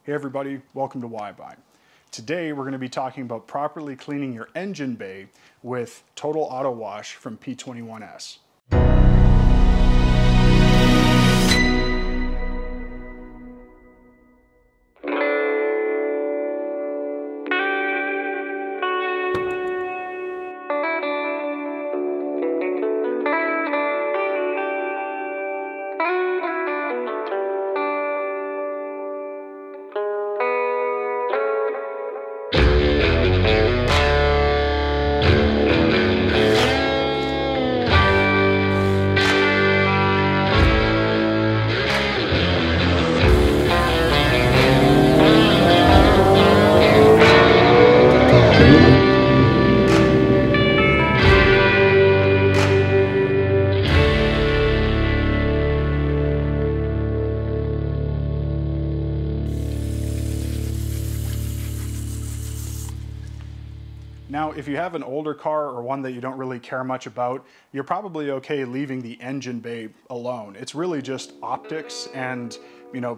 Hey everybody, welcome to WhyBuy. Today we're going to be talking about properly cleaning your engine bay with Total Auto Wash from P21S. Now, if you have an older car or one that you don't really care much about, you're probably okay leaving the engine bay alone. It's really just optics and,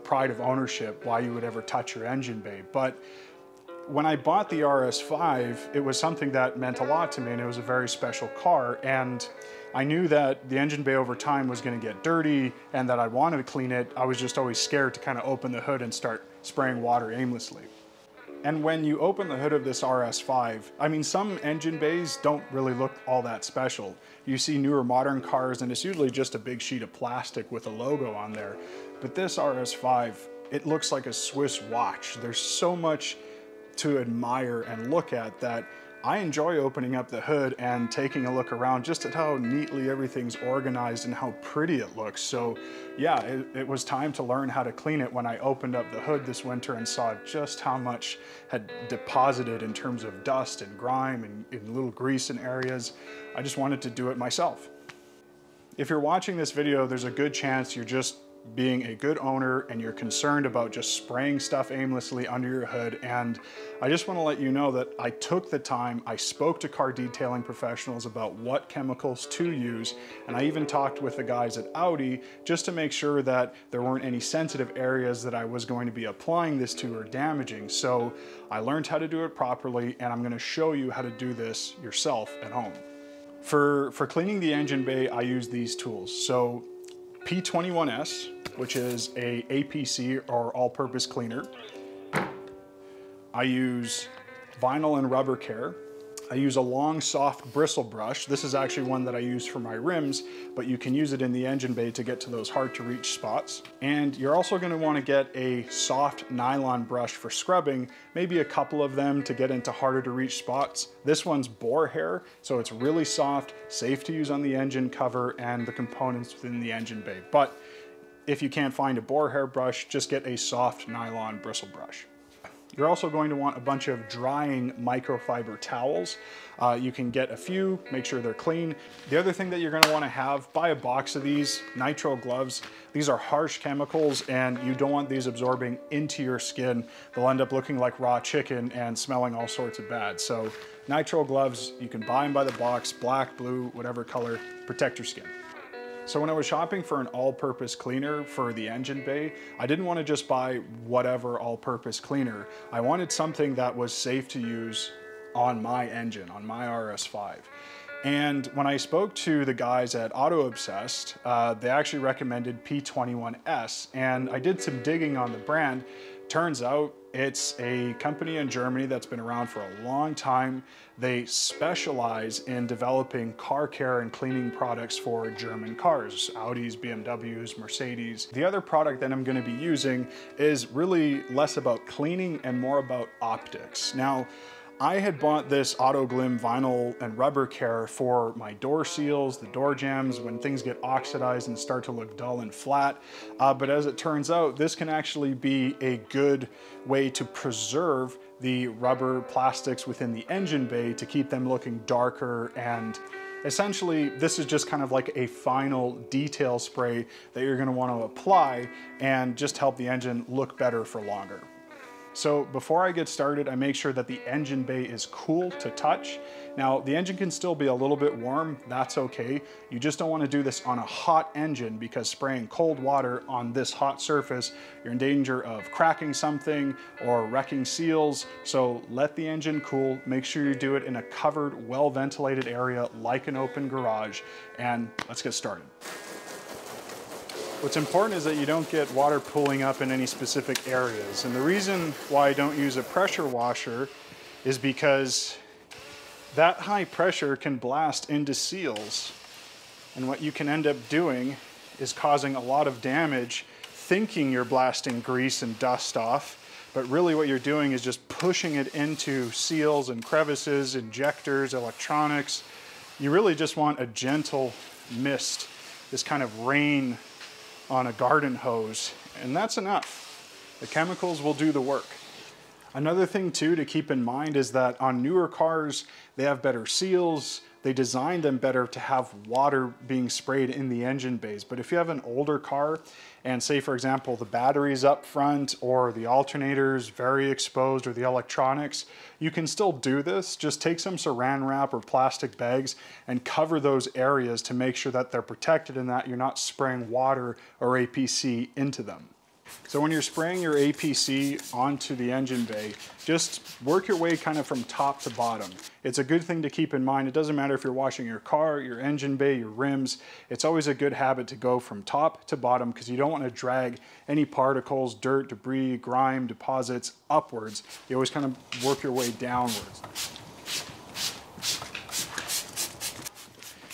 pride of ownership why you would ever touch your engine bay. But when I bought the RS5, it was something that meant a lot to me, and it was a very special car. And I knew that the engine bay over time was going to get dirty and that I wanted to clean it. I was just always scared to kind of open the hood and start spraying water aimlessly. And when you open the hood of this RS5, some engine bays don't really look all that special. You see newer modern cars and it's usually just a big sheet of plastic with a logo on there. But this RS5, it looks like a Swiss watch. There's so much to admire and look at that I enjoy opening up the hood and taking a look around just at how neatly everything's organized and how pretty it looks. So yeah, it was time to learn how to clean it when I opened up the hood this winter and saw just how much had deposited in terms of dust and grime and little grease in areas. I just wanted to do it myself. If you're watching this video, there's a good chance you're just being a good owner and you're concerned about just spraying stuff aimlessly under your hood. And I just want to let you know that I took the time, I spoke to car detailing professionals about what chemicals to use, and I even talked with the guys at Audi just to make sure that there weren't any sensitive areas that I was going to be applying this to or damaging. So I learned how to do it properly, and I'm going to show you how to do this yourself at home. For cleaning the engine bay, I use these tools. So P21S, which is a APC or all-purpose cleaner. I use vinyl and rubber care. I use a long, soft bristle brush. This is actually one that I use for my rims, but you can use it in the engine bay to get to those hard-to-reach spots. And you're also going to want to get a soft nylon brush for scrubbing, maybe a couple of them to get into harder-to-reach spots. This one's boar hair, so it's really soft, safe to use on the engine cover and the components within the engine bay. But if you can't find a boar hair brush, just get a soft nylon bristle brush. You're also going to want a bunch of drying microfiber towels. You can get a few, make sure they're clean. The other thing that you're going to want to have, buy a box of these Nitrile Gloves. These are harsh chemicals and you don't want these absorbing into your skin. They'll end up looking like raw chicken and smelling all sorts of bad. So Nitrile Gloves, you can buy them by the box, black, blue, whatever color, protect your skin. So when I was shopping for an all-purpose cleaner for the engine bay, I didn't want to just buy whatever all-purpose cleaner. I wanted something that was safe to use on my engine, on my RS5. And when I spoke to the guys at Auto Obsessed, they actually recommended P21S, and I did some digging on the brand. Turns out it's a company in Germany that's been around for a long time. They specialize in developing car care and cleaning products for German cars, Audis, BMWs, Mercedes. The other product that I'm going to be using is really less about cleaning and more about optics. Now, I had bought this Auto Glim vinyl and rubber care for my door seals, the door jambs, when things get oxidized and start to look dull and flat. But as it turns out, this can actually be a good way to preserve the rubber plastics within the engine bay to keep them looking darker, and essentially this is just kind of like a final detail spray that you're going to want to apply and just help the engine look better for longer. So before I get started, I make sure that the engine bay is cool to touch. Now, the engine can still be a little bit warm, that's okay. You just don't want to do this on a hot engine, because spraying cold water on this hot surface, you're in danger of cracking something or wrecking seals. So let the engine cool, make sure you do it in a covered, well-ventilated area like an open garage, and let's get started. What's important is that you don't get water pooling up in any specific areas. And the reason why I don't use a pressure washer is because that high pressure can blast into seals. And what you can end up doing is causing a lot of damage, thinking you're blasting grease and dust off, but really what you're doing is just pushing it into seals and crevices, injectors, electronics. You really just want a gentle mist, this kind of rain on a garden hose, and that's enough. The chemicals will do the work. Another thing too to keep in mind is that on newer cars, they have better seals. They designed them better to have water being sprayed in the engine bays. But if you have an older car and say, for example, the batteries up front or the alternators very exposed or the electronics, you can still do this. Just take some saran wrap or plastic bags and cover those areas to make sure that they're protected and that you're not spraying water or APC into them. So when you're spraying your APC onto the engine bay, just work your way kind of from top to bottom. It's a good thing to keep in mind. It doesn't matter if you're washing your car, your engine bay, your rims. It's always a good habit to go from top to bottom, because you don't want to drag any particles, dirt, debris, grime, deposits upwards. You always kind of work your way downwards.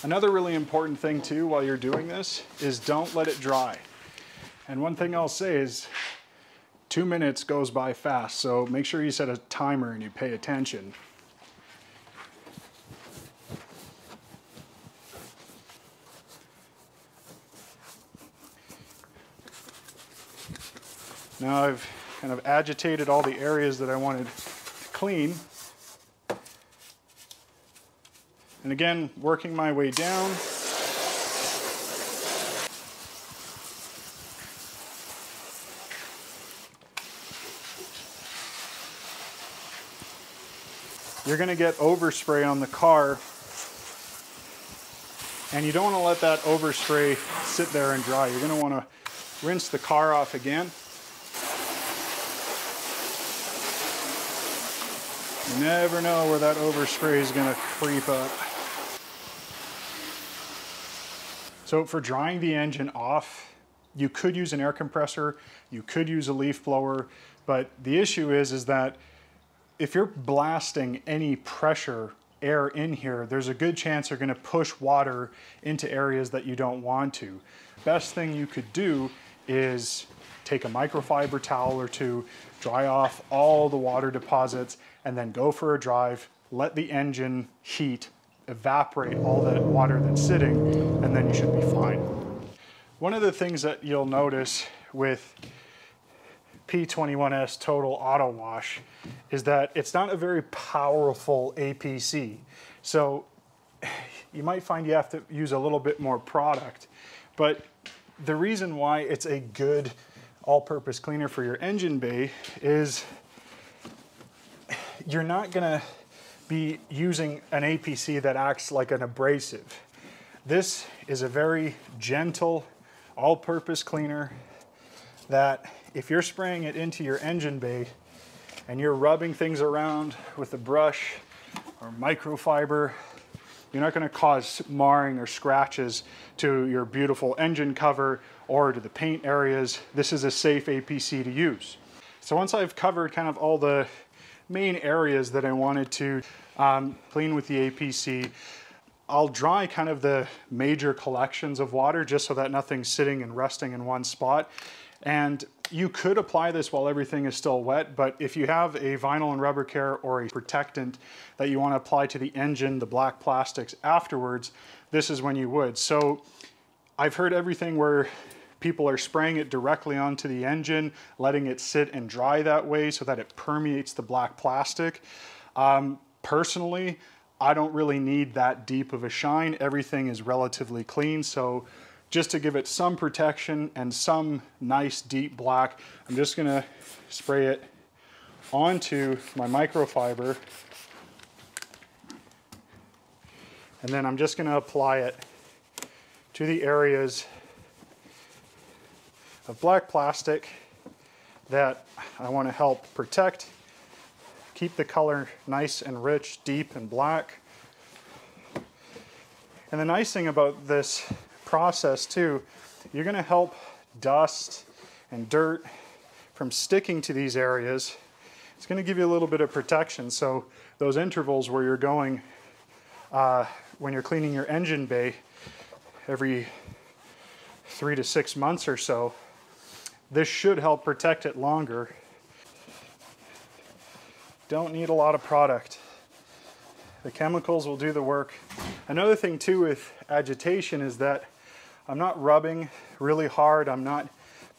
Another really important thing too while you're doing this is don't let it dry. And one thing I'll say is 2 minutes goes by fast, so make sure you set a timer and you pay attention. Now I've kind of agitated all the areas that I wanted to clean. And again, working my way down. You're going to get overspray on the car, and you don't want to let that overspray sit there and dry. You're going to want to rinse the car off again. You never know where that overspray is going to creep up. So for drying the engine off, you could use an air compressor, you could use a leaf blower, but the issue is that if you're blasting any pressure air in here, there's a good chance you're going to push water into areas that you don't want to. Best thing you could do is take a microfiber towel or two, dry off all the water deposits, and then go for a drive, let the engine heat, evaporate all that water that's sitting, and then you should be fine. One of the things that you'll notice with P21S Total Auto Wash is that it's not a very powerful APC. So you might find you have to use a little bit more product, but the reason why it's a good all-purpose cleaner for your engine bay is you're not gonna be using an APC that acts like an abrasive. This is a very gentle all-purpose cleaner that if you're spraying it into your engine bay and you're rubbing things around with a brush or microfiber, you're not going to cause marring or scratches to your beautiful engine cover or to the paint areas. This is a safe APC to use. So once I've covered kind of all the main areas that I wanted to clean with the APC, I'll dry kind of the major collections of water just so that nothing's sitting and resting in one spot. And you could apply this while everything is still wet, but if you have a vinyl and rubber care or a protectant that you want to apply to the engine, the black plastics afterwards, this is when you would. So I've heard everything where people are spraying it directly onto the engine, letting it sit and dry that way so that it permeates the black plastic. Personally, I don't really need that deep of a shine. Everything is relatively clean, so just to give it some protection and some nice deep black, I'm just gonna spray it onto my microfiber. And then I'm just going to apply it to the areas of black plastic that I want to help protect, keep the color nice and rich, deep and black. And the nice thing about this process too, you're going to help dust and dirt from sticking to these areas. It's going to give you a little bit of protection, so those intervals where you're going when you're cleaning your engine bay every 3 to 6 months or so, this should help protect it longer. Don't need a lot of product. The chemicals will do the work. Another thing too with agitation is that I'm not rubbing really hard, I'm not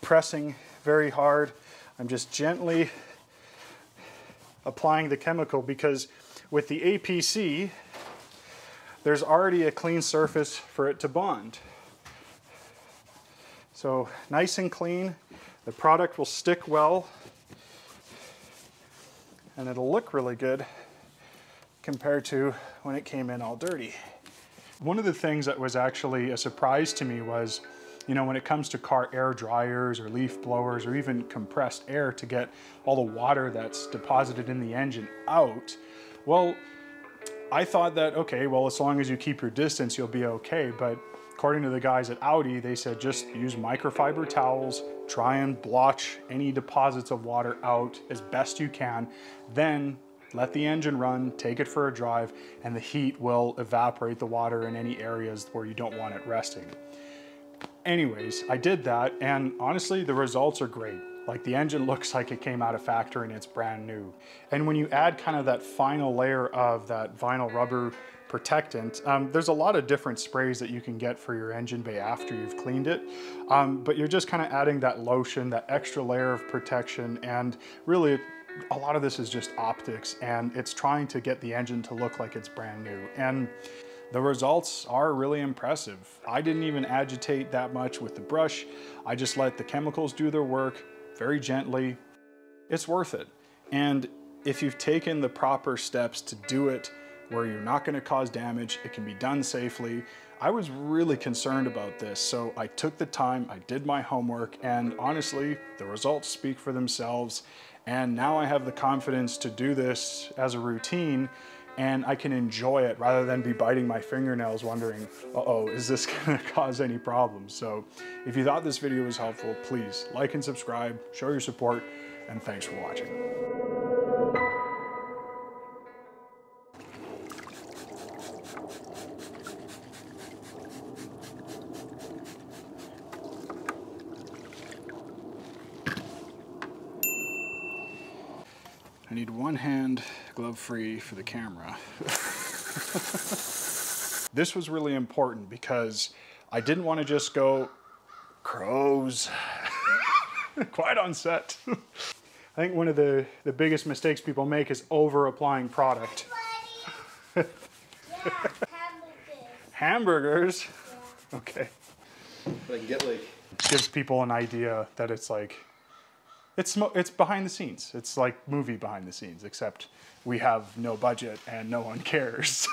pressing very hard, I'm just gently applying the chemical, because with the APC, there's already a clean surface for it to bond. So nice and clean, the product will stick well, and it'll look really good compared to when it came in all dirty. One of the things that was actually a surprise to me was, you know, when it comes to car air dryers or leaf blowers or even compressed air to get all the water that's deposited in the engine out, well, I thought that, okay, well, as long as you keep your distance, you'll be okay. But according to the guys at Audi, they said just use microfiber towels, try and blotch any deposits of water out as best you can, then let the engine run, take it for a drive, and the heat will evaporate the water in any areas where you don't want it resting. Anyways, I did that, and honestly, the results are great. Like, the engine looks like it came out of factory and it's brand new. And when you add kind of that final layer of that vinyl rubber protectant, there's a lot of different sprays that you can get for your engine bay after you've cleaned it. But you're just kind of adding that lotion, that extra layer of protection, and really a lot of this is just optics, and it's trying to get the engine to look like it's brand new. And the results are really impressive. I didn't even agitate that much with the brush. I just let the chemicals do their work very gently. It's worth it. And if you've taken the proper steps to do it where you're not going to cause damage, it can be done safely. I was really concerned about this, so I took the time, I did my homework, and honestly, the results speak for themselves. And now I have the confidence to do this as a routine, and I can enjoy it rather than be biting my fingernails wondering, uh-oh, is this gonna cause any problems? So if you thought this video was helpful, please like and subscribe, show your support, and thanks for watching. I need one hand glove free for the camera. This was really important because I didn't want to just go crows quiet on set. I think one of the biggest mistakes people make is over applying product. Yeah, hamburgers. Hamburgers? Yeah. Okay. But I can get like... Gives people an idea that it's like, it's behind the scenes. It's like movie behind the scenes, except we have no budget and no one cares.